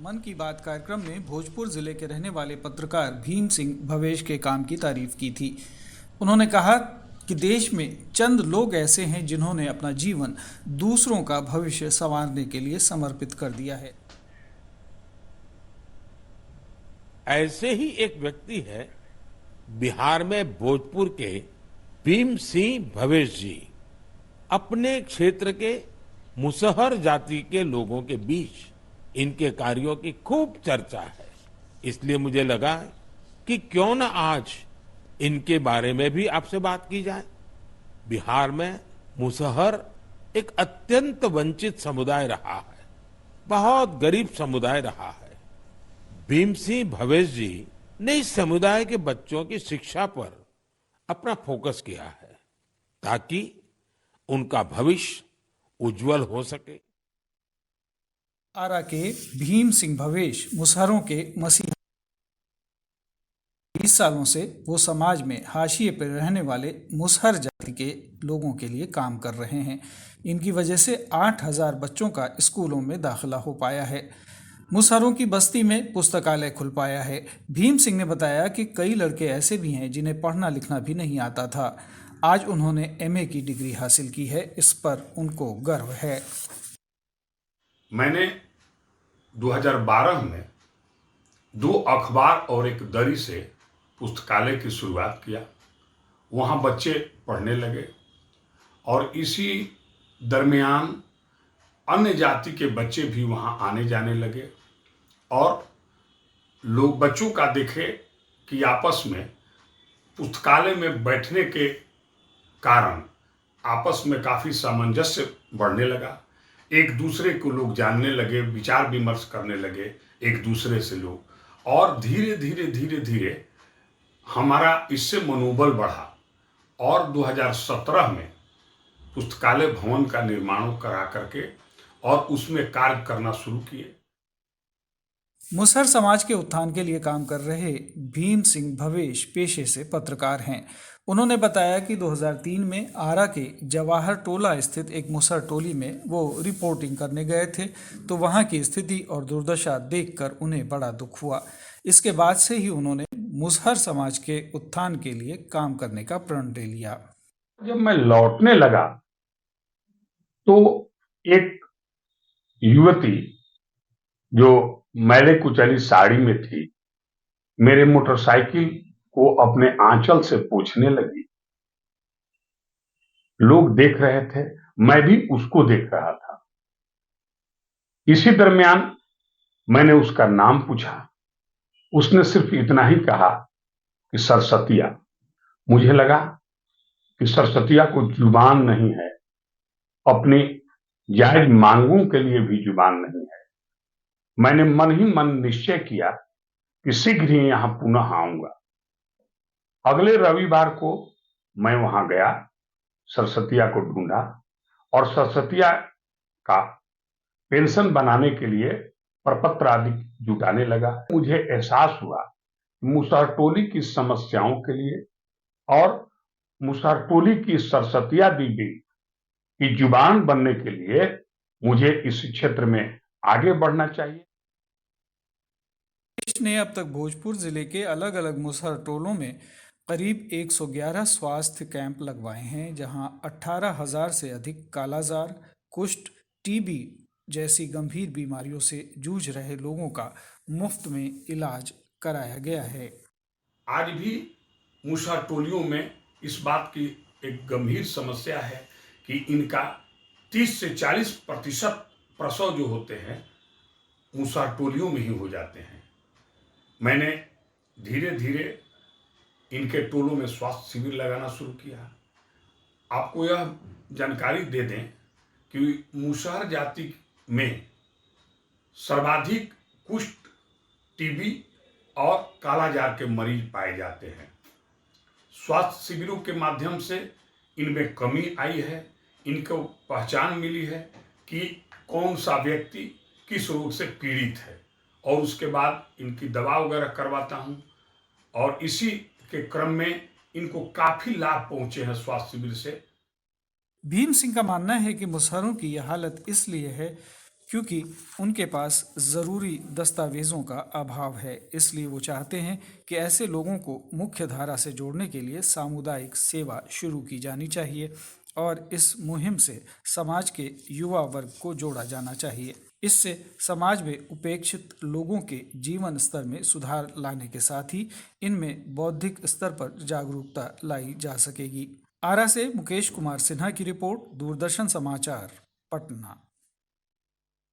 मन की बात कार्यक्रम में भोजपुर जिले के रहने वाले पत्रकार भीम सिंह भवेश के काम की तारीफ की थी। उन्होंने कहा कि देश में चंद लोग ऐसे हैं जिन्होंने अपना जीवन दूसरों का भविष्य संवारने के लिए समर्पित कर दिया है। ऐसे ही एक व्यक्ति है बिहार में भोजपुर के भीम सिंह भवेश जी। अपने क्षेत्र के मुसहर जाति के लोगों के बीच इनके कार्यों की खूब चर्चा है। इसलिए मुझे लगा कि क्यों न आज इनके बारे में भी आपसे बात की जाए। बिहार में मुसहर एक अत्यंत वंचित समुदाय रहा है, बहुत गरीब समुदाय रहा है। भीम सिंह भवेश जी ने इस समुदाय के बच्चों की शिक्षा पर अपना फोकस किया है ताकि उनका भविष्य उज्जवल हो सके। आरा के भीम सिंह भवेश मुसहरों के मसीहा। 20 सालों से वो समाज में हाशिए पर रहने वाले मुसहर जाति के लोगों के लिए काम कर रहे हैं। इनकी वजह से 8,000 बच्चों का स्कूलों में दाखिला हो पाया है। मुसहरों की बस्ती में पुस्तकालय खुल पाया है। भीम सिंह ने बताया कि कई लड़के ऐसे भी हैं जिन्हें पढ़ना लिखना भी नहीं आता था। आज उन्होंने एमए की डिग्री हासिल की है, इस पर उनको गर्व है। मैंने 2012 में 2 अखबार और एक दरी से पुस्तकालय की शुरुआत किया। वहाँ बच्चे पढ़ने लगे और इसी दरमियान अन्य जाति के बच्चे भी वहाँ आने जाने लगे और लोग बच्चों का देखे कि आपस में पुस्तकालय में बैठने के कारण आपस में काफ़ी सामंजस्य बढ़ने लगा। एक दूसरे को लोग जानने लगे, विचार विमर्श करने लगे एक दूसरे से लोग, और धीरे धीरे हमारा इससे मनोबल बढ़ा और 2017 में पुस्तकालय भवन का निर्माण करा करके और उसमें कार्य करना शुरू किए। मुसहर समाज के उत्थान के लिए काम कर रहे भीम सिंह भवेश पेशे से पत्रकार हैं। उन्होंने बताया कि 2003 में आरा के जवाहर टोला स्थित एक मुसहर टोली में वो रिपोर्टिंग करने गए थे, तो वहाँ की स्थिति और दुर्दशा देखकर उन्हें बड़ा दुख हुआ। इसके बाद से ही उन्होंने मुसहर समाज के उत्थान के लिए काम करने का प्रण ले लिया। जब मैं लौटने लगा तो एक युवती जो मैले कुचली साड़ी में थी, मेरे मोटरसाइकिल को अपने आंचल से पोंछने लगी। लोग देख रहे थे, मैं भी उसको देख रहा था। इसी दरमियान मैंने उसका नाम पूछा। उसने सिर्फ इतना ही कहा कि सरसतिया। मुझे लगा कि सरसतिया को जुबान नहीं है, अपनी जायज मांगों के लिए भी जुबान नहीं है। मैंने मन ही मन निश्चय किया कि शीघ्र ही यहां पुनः आऊंगा। अगले रविवार को मैं वहां गया, सरसतिया को ढूंढा और सरसतिया का पेंशन बनाने के लिए प्रपत्र आदि जुटाने लगा। मुझे एहसास हुआ मुसहर टोली की समस्याओं के लिए और मुसहर टोली की सरसतिया दीदी की जुबान बनने के लिए मुझे इस क्षेत्र में आगे बढ़ना चाहिए। देश ने अब तक भोजपुर जिले के अलग अलग मुसहर टोलों में करीब 111 स्वास्थ्य कैंप लगवाए हैं, जहां 18,000 से अधिक कालाजार, कुष्ठ, टीबी जैसी गंभीर बीमारियों से जूझ रहे लोगों का मुफ्त में इलाज कराया गया है। आज भी मुसहर टोलियों में इस बात की एक गंभीर समस्या है कि इनका 30 से 40% प्रसव जो होते हैं मुसहर टोलियों में ही हो जाते हैं। मैंने धीरे धीरे इनके टोलों में स्वास्थ्य शिविर लगाना शुरू किया। आपको यह जानकारी दे दें कि मुसहर जाति में सर्वाधिक कुष्ठ, टीबी और कालाजार के मरीज पाए जाते हैं। स्वास्थ्य शिविरों के माध्यम से इनमें कमी आई है, इनको पहचान मिली है कि कौन सा व्यक्ति किस रोग से पीड़ित है और उसके बाद इनकी दवा वगैरह करवाता हूं और इसी के क्रम में इनको काफी लाभ पहुंचे हैं स्वास्थ्य शिविर से। भीम सिंह का मानना है कि मुसहरों की यह हालत इसलिए है क्योंकि उनके पास ज़रूरी दस्तावेज़ों का अभाव है। इसलिए वो चाहते हैं कि ऐसे लोगों को मुख्य धारा से जोड़ने के लिए सामुदायिक सेवा शुरू की जानी चाहिए और इस मुहिम से समाज के युवा वर्ग को जोड़ा जाना चाहिए। इससे समाज में उपेक्षित लोगों के जीवन स्तर में सुधार लाने के साथ ही इनमें बौद्धिक स्तर पर जागरूकता लाई जा सकेगी। आरा से मुकेश कुमार सिन्हा की रिपोर्ट, दूरदर्शन समाचार, पटना।